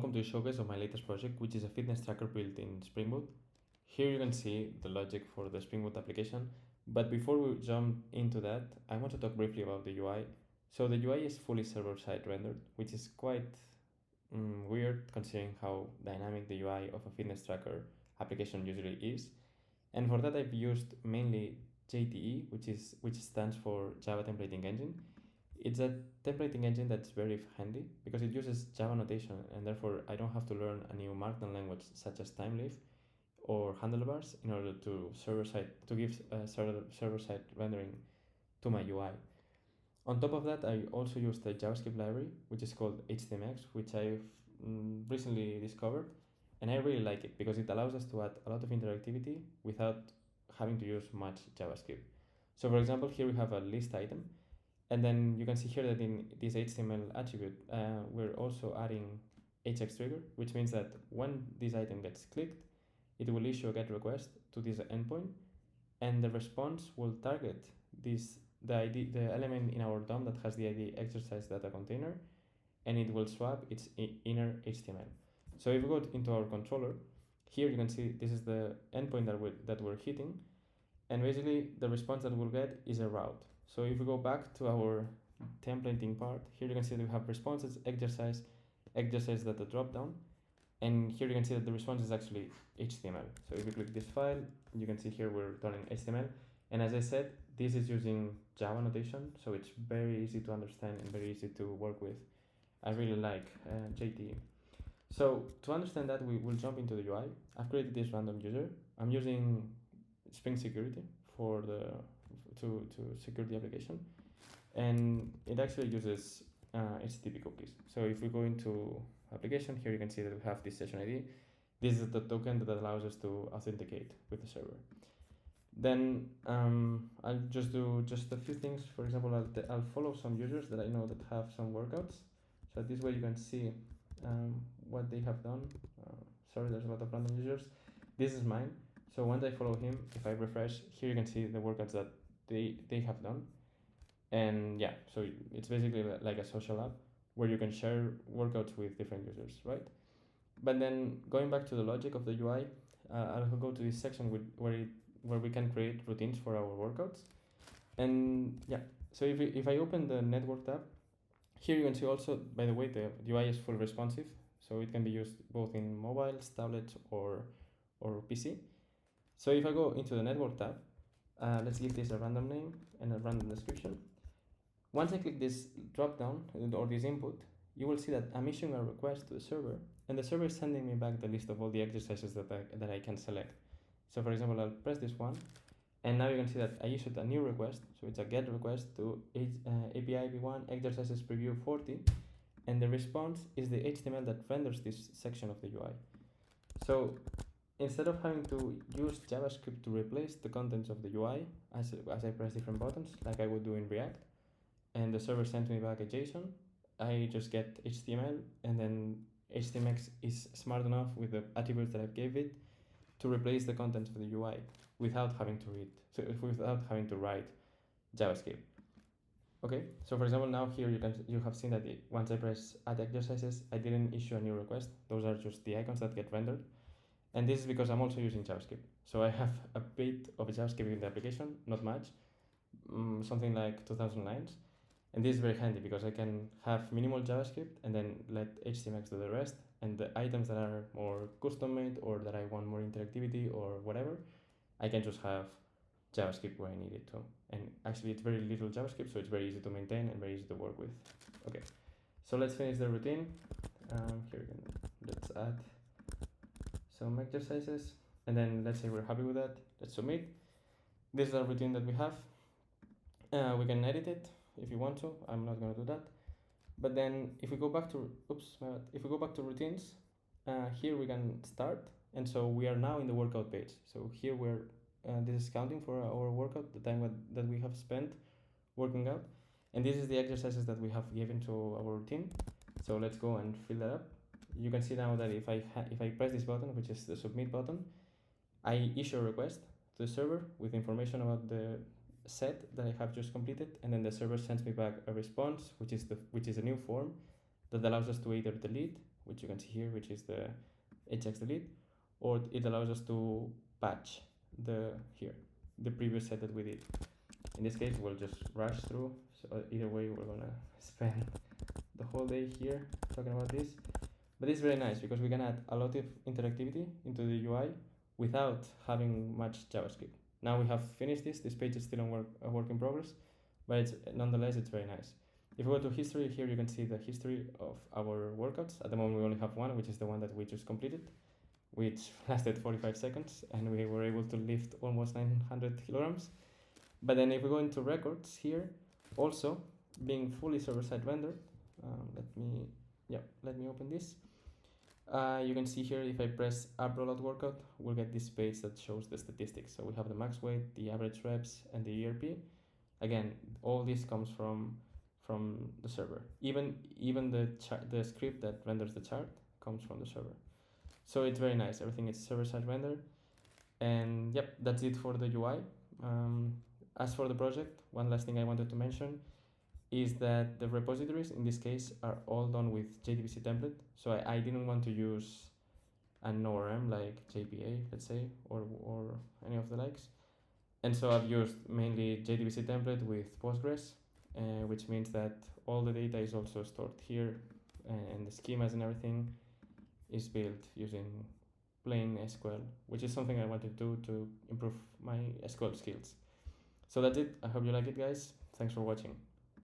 welcome to the showcase of my latest project, which is a fitness tracker built in Spring Boot. Here you can see the logic for the Spring Boot application, but before we jump into that, I want to talk briefly about the UI. So the UI is fully server-side rendered, which is quite weird considering how dynamic the UI of a fitness tracker application usually is. And for that, I've used mainly JTE, which stands for Java Templating Engine. It's a templating engine that's very handy because it uses Java notation, and therefore I don't have to learn a new Markdown language such as timeleaf or handlebars in order to give server-side rendering to my UI. On top of that, I also use the JavaScript library, which is called HTMX, which I've recently discovered, and I really like it because it allows us to add a lot of interactivity without having to use much JavaScript. So for example, here we have a list item, and then you can see here that in this HTML attribute, we're also adding HX trigger, which means that when this item gets clicked, it will issue a GET request to this endpoint, and the response will target the element in our DOM that has the ID exercise data container, and it will swap its inner HTML. So if we go into our controller, here you can see this is the endpoint that we're hitting, and basically the response that we'll get is a route. So if we go back to our templating part, here you can see that we have responses, exercise data dropdown, and here you can see that the response is actually HTML. So if you click this file, you can see here we're turning HTML, and as I said, this is using Java notation, so it's very easy to understand and very easy to work with. I really like JTE. So to understand that, we will jump into the UI. I've created this random user. I'm using Spring Security to secure the application, and it actually uses HTTP cookies. So if we go into application, here you can see that we have this session ID. This is the token that allows us to authenticate with the server. Then I'll just do a few things. For example, I'll follow some users that I know that have some workouts. So this way you can see what they have done. Sorry, there's a lot of random users. This is mine. So once I follow him, if I refresh, here you can see the workouts that they have done. And yeah, so it's basically like a social app where you can share workouts with different users, right? But then going back to the logic of the UI, I'll go to this section where we can create routines for our workouts. And yeah, so if I open the network tab, here you can see also, by the way, the UI is full responsive, so it can be used both in mobiles, tablets, or PC. So if I go into the network tab, let's give this a random name and a random description. Once I click this drop down or this input, you will see that I'm issuing a request to the server, and the server is sending me back the list of all the exercises that I can select. So for example, I'll press this one, and now you can see that I issued a new request. So it's a GET request to API v1 exercises preview 40, and the response is the HTML that renders this section of the UI. So instead of having to use JavaScript to replace the contents of the UI as I press different buttons like I would do in React, and the server sends me back a JSON, I just get HTML, and then HTMX is smart enough with the attributes that I gave it to replace the contents of the UI without having to write JavaScript. Okay, so for example, now here you have seen that once I press add exercises, I didn't issue a new request. Those are just the icons that get rendered. And this is because I'm also using JavaScript. So I have a bit of JavaScript in the application, not much, something like 2,000 lines. And this is very handy because I can have minimal JavaScript and then let HTMX do the rest. And the items that are more custom made or that I want more interactivity or whatever, I can just have JavaScript where I need it to. And actually it's very little JavaScript, so it's very easy to maintain and very easy to work with. Okay, so let's finish the routine. Let's add some exercises, and then let's say we're happy with that. Let's submit. This is our routine that we have. We can edit it if you want to. I'm not going to do that. But then if we go back to routines, here we can start, and so we are now in the workout page. So here this is counting for our workout, the time that we have spent working out, and this is the exercises that we have given to our routine. So let's go and fill that up. You can see now that if I press this button, which is the submit button, I issue a request to the server with information about the set that I have just completed, and then the server sends me back a response, which is a new form that allows us to either delete which you can see here, which is the HTMX delete, or it allows us to patch the previous set that we did. In this case, we'll just rush through. So either way, we're gonna spend the whole day here talking about this. But it's very nice because we can add a lot of interactivity into the UI without having much JavaScript. Now we have finished this. This page is still a work in progress, but nonetheless, it's very nice. If we go to history, here you can see the history of our workouts. At the moment, we only have one, which is the one that we just completed, which lasted 45 seconds, and we were able to lift almost 900 kilograms. But then if we go into records here, also being fully server-side rendered, let me open this. You can see here, if I press app rollout workout, we'll get this page that shows the statistics. So we have the max weight, the average reps, and the ERP. Again, all this comes from the server. Even the script that renders the chart comes from the server. So it's very nice. Everything is server-side rendered. And yep, that's it for the UI. As for the project, one last thing I wanted to mention is that the repositories in this case are all done with JDBC template. So I didn't want to use an ORM like JPA, let's say, or any of the likes. And so I've used mainly JDBC template with Postgres, which means that all the data is also stored here, and the schemas and everything is built using plain SQL, which is something I wanted to do to improve my SQL skills. So that's it. I hope you like it, guys. Thanks for watching.